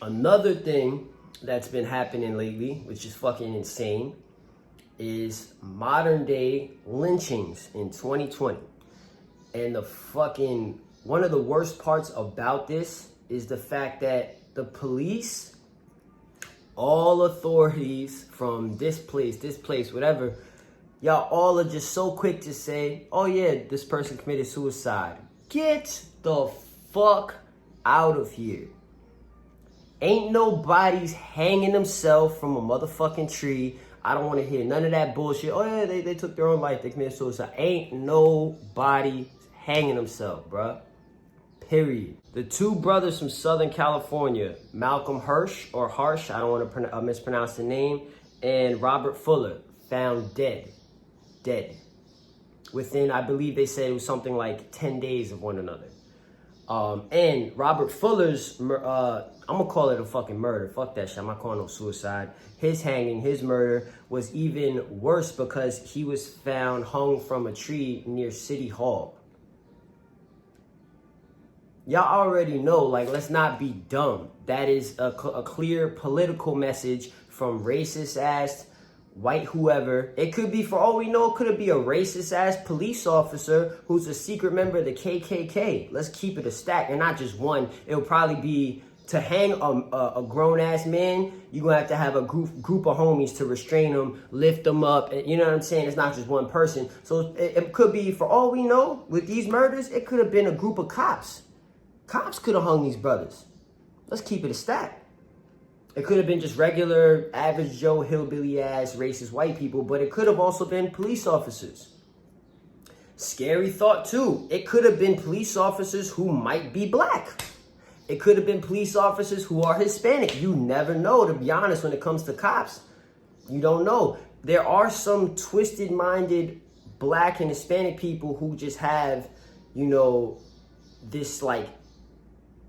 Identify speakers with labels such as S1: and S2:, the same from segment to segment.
S1: Another thing that's been happening lately, which is fucking insane, is modern day lynchings in 2020. And one of the worst parts about this is the fact that the police, all authorities from this place, whatever, y'all all are just so quick to say, oh yeah, this person committed suicide. Get the fuck out of here. Ain't nobody's hanging themselves from a motherfucking tree. I don't want to hear none of that bullshit. Oh yeah, they took their own life. They committed suicide. Ain't nobody hanging themselves, bruh. Period. The two brothers from Southern California, Malcolm Hirsch or Harsh, I don't want to mispronounce the name, and Robert Fuller, found dead. Within, I believe they said it was something like 10 days of one another. And Robert Fuller's, I'm gonna call it a fucking murder. Fuck that shit. I'm not calling no suicide. His hanging, his murder was even worse because he was found hung from a tree near City Hall. Y'all already know, like, let's not be dumb. That is a clear political message from racist ass white whoever. It could be, for all we know, it could be a racist ass police officer who's a secret member of the KKK. Let's keep it a stack, and not just one. It'll probably be, to hang a grown ass man, you're gonna have a group of homies to restrain him, lift him up. You know what I'm saying? It's not just one person. So it could be, for all we know, with these murders, it could have been a group of cops. Cops could have hung these brothers. Let's keep it a stack. It could have been just regular, average Joe, hillbilly ass, racist white people, but it could have also been police officers. Scary thought too. It could have been police officers who might be black. It could have been police officers who are Hispanic. You never know, to be honest, when it comes to cops. You don't know. There are some twisted-minded black and Hispanic people who just have, you know, this like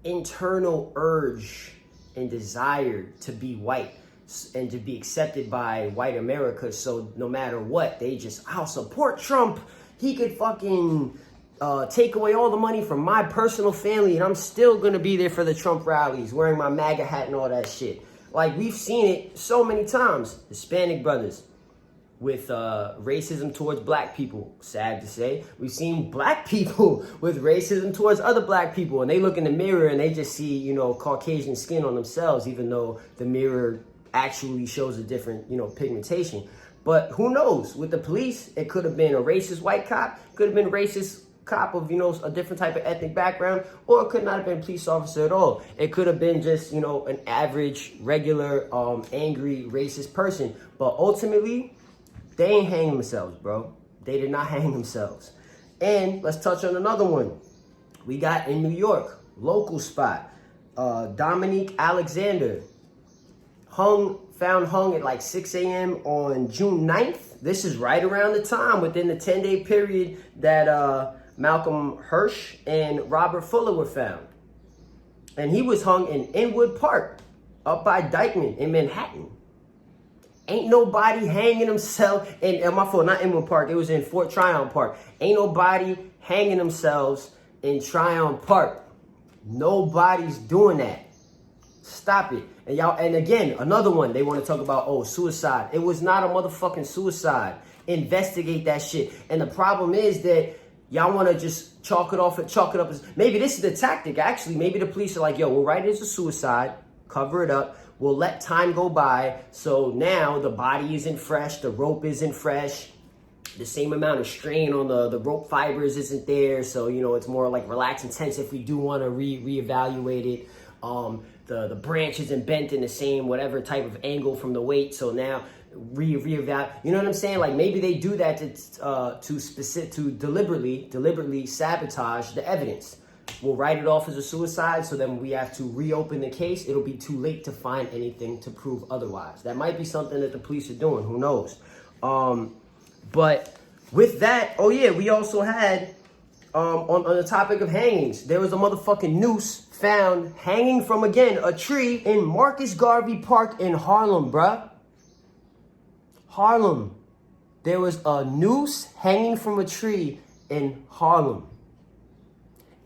S1: internal urge and desire to be white and to be accepted by white America. So no matter what, they just, I'll support Trump. He could fucking take away all the money from my personal family and I'm still gonna be there for the Trump rallies, wearing my MAGA hat and all that shit. Like, we've seen it so many times. Hispanic brothers with racism towards black people, sad to say. We've seen black people with racism towards other black people, and they look in the mirror and they just see, you know, Caucasian skin on themselves, even though the mirror actually shows a different, you know, pigmentation. But who knows? With the police, it could have been a racist white cop, could have been a racist cop of, you know, a different type of ethnic background, or it could not have been a police officer at all. It could have been just, you know, an average, regular, angry, racist person. But ultimately, they ain't hang themselves, bro. They did not hang themselves. And let's touch on another one. We got in New York, local spot, Dominique Alexander, found hung at like 6 a.m. on June 9th. This is right around the time, within the 10-day period that Malcolm Hirsch and Robert Fuller were found. And he was hung in Inwood Park, up by Dyckman in Manhattan. Ain't nobody hanging themselves, and my fault, not Inwood Park, it was in Fort Tryon Park. Ain't nobody hanging themselves in Tryon Park. Nobody's doing that. Stop it. And y'all, and again, another one, they want to talk about, oh, suicide. It was not a motherfucking suicide. Investigate that shit. And the problem is that y'all want to just chalk it up as, maybe this is the tactic, actually. Maybe the police are like, yo, we'll write it as a suicide, cover it up. We'll let time go by, so now the body isn't fresh, the rope isn't fresh, the same amount of strain on the rope fibers isn't there, so, you know, it's more like relaxed and tense if we do want to reevaluate it. The branch isn't bent in the same whatever type of angle from the weight, so now reevaluate. You know what I'm saying? Like, maybe they do that to deliberately sabotage the evidence. We'll write it off as a suicide, so then when we have to reopen the case, it'll be too late to find anything to prove otherwise. That might be something that the police are doing, who knows? But with that, oh yeah, we also had, on the topic of hangings, there was a motherfucking noose found hanging from, again, a tree in Marcus Garvey Park in Harlem, bruh. Harlem. There was a noose hanging from a tree in Harlem.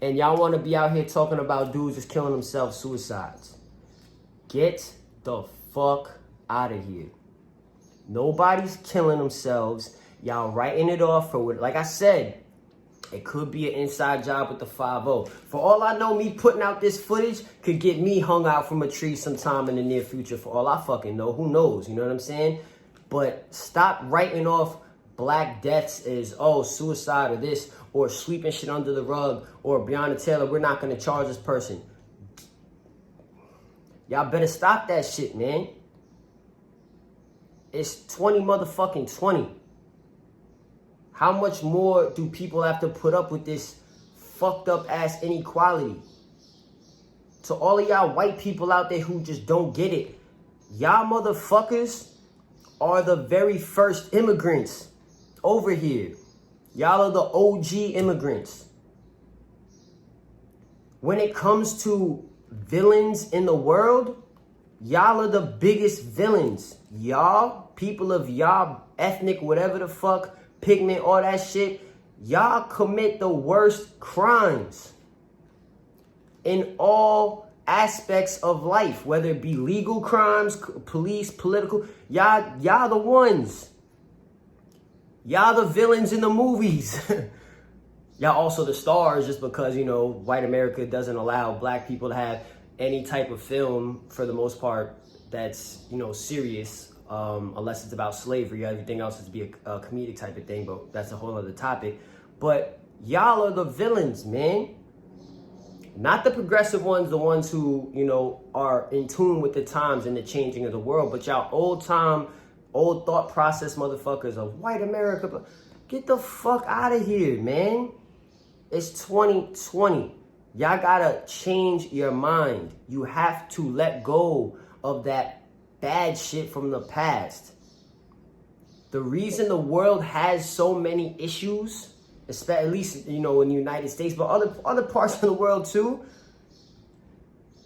S1: And y'all want to be out here talking about dudes just killing themselves, suicides. Get the fuck out of here. Nobody's killing themselves. Y'all writing it off for what, like I said, it could be an inside job with the 5-0. For all I know, me putting out this footage could get me hung out from a tree sometime in the near future. For all I fucking know, who knows? You know what I'm saying? But stop writing off black deaths as, oh, suicide or this, or sweeping shit under the rug, or Breonna Taylor, we're not going to charge this person. Y'all better stop that shit, man. It's 20 motherfucking 20. How much more do people have to put up with this fucked up ass inequality? To all of y'all white people out there who just don't get it, y'all motherfuckers are the very first immigrants over here. Y'all are the OG immigrants. When it comes to villains in the world, y'all are the biggest villains. Y'all, people of y'all ethnic, whatever the fuck, pigment, all that shit, y'all commit the worst crimes in all aspects of life, whether it be legal crimes, police, political. Y'all the ones. Y'all the villains in the movies. Y'all also the stars, just because, you know, white America doesn't allow black people to have any type of film, for the most part, that's, you know, serious, unless it's about slavery. Everything else is to be a comedic type of thing, but that's a whole other topic. But y'all are the villains, man. Not the progressive ones, the ones who, you know, are in tune with the times and the changing of the world, but y'all old thought process motherfuckers of white America. Get the fuck out of here, man. It's 2020. Y'all gotta change your mind. You have to let go of that bad shit from the past. The reason the world has so many issues, at least, you know, in the United States, but other parts of the world too,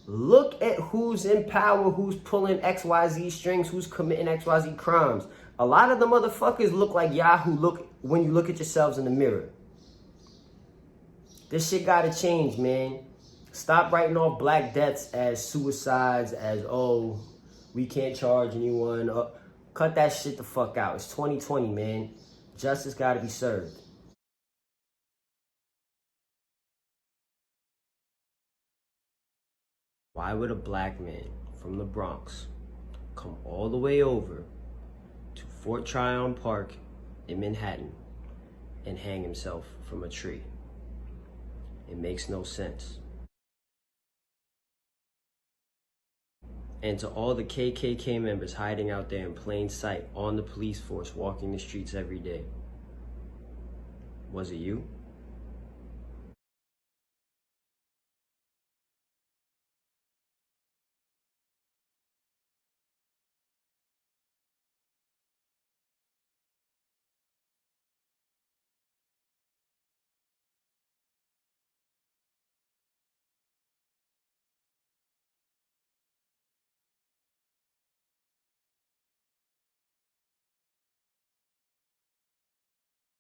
S1: look at who's in power, who's pulling XYZ strings, who's committing XYZ crimes. A lot of the motherfuckers look like Yahoo look when you look at yourselves in the mirror. This shit gotta change, man. Stop writing off black deaths as suicides, as, oh, we can't charge anyone. Cut that shit the fuck out. It's 2020, man. Justice gotta be served. Why would a black man from the Bronx come all the way over to Fort Tryon Park in Manhattan and hang himself from a tree? It makes no sense. And to all the KKK members hiding out there in plain sight on the police force walking the streets every day, was it you?